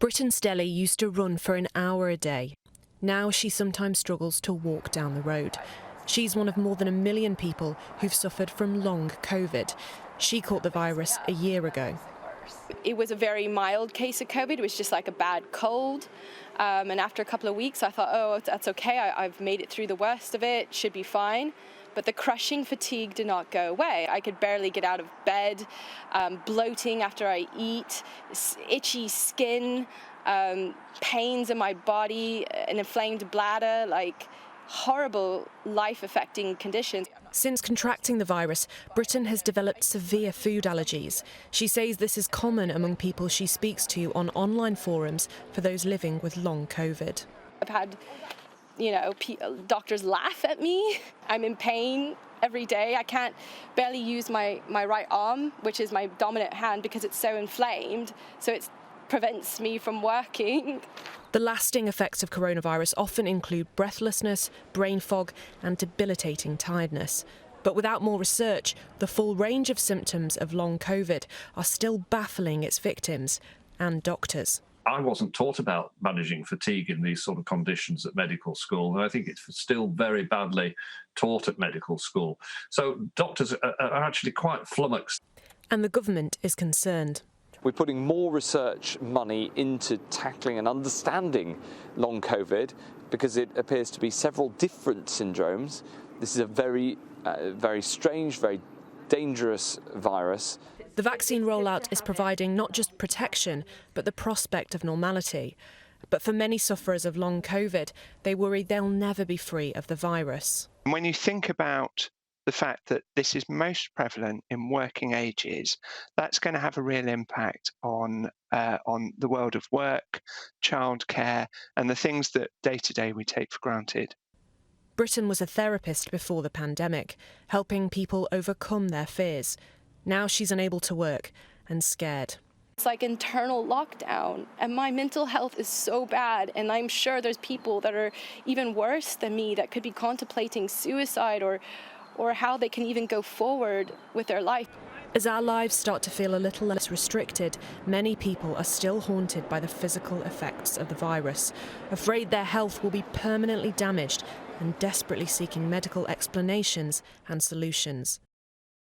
Britton Stelly used to run for an hour a day. Now she sometimes struggles to walk down the road. She's one of more than 1 million people who've suffered from long COVID. She caught the virus a year ago. It was a very mild case of COVID. It was just like a bad cold. And after a couple of weeks, I thought, oh, that's okay. I've made it through the worst of it. Should be fine. But the crushing fatigue did not go away. I could barely get out of bed, bloating after I eat, itchy skin, pains in my body, an inflamed bladder, like horrible life-affecting conditions. Since contracting the virus, Britton has developed severe food allergies. She says this is common among people she speaks to on online forums for those living with long COVID. I've had, doctors laugh at me. I'm in pain every day. I can't barely use my right arm, which is my dominant hand, because it's so inflamed. So it prevents me from working. The lasting effects of coronavirus often include breathlessness, brain fog and debilitating tiredness. But without more research, the full range of symptoms of long COVID are still baffling its victims and doctors. I wasn't taught about managing fatigue in these sort of conditions at medical school, and I think it's still very badly taught at medical school. So doctors are actually quite flummoxed. And the government is concerned. We're putting more research money into tackling and understanding long COVID because it appears to be several different syndromes. This is a very strange, very dangerous virus. The vaccine rollout is providing not just protection, but the prospect of normality. But for many sufferers of long COVID, they worry they'll never be free of the virus. When you think about the fact that this is most prevalent in working ages, that's going to have a real impact on the world of work, childcare, and the things that day to day we take for granted. Britton was a therapist before the pandemic, helping people overcome their fears. Now she's unable to work and scared. It's like internal lockdown, and my mental health is so bad, and I'm sure there's people that are even worse than me that could be contemplating suicide or how they can even go forward with their life. As our lives start to feel a little less restricted, many people are still haunted by the physical effects of the virus, afraid their health will be permanently damaged and desperately seeking medical explanations and solutions.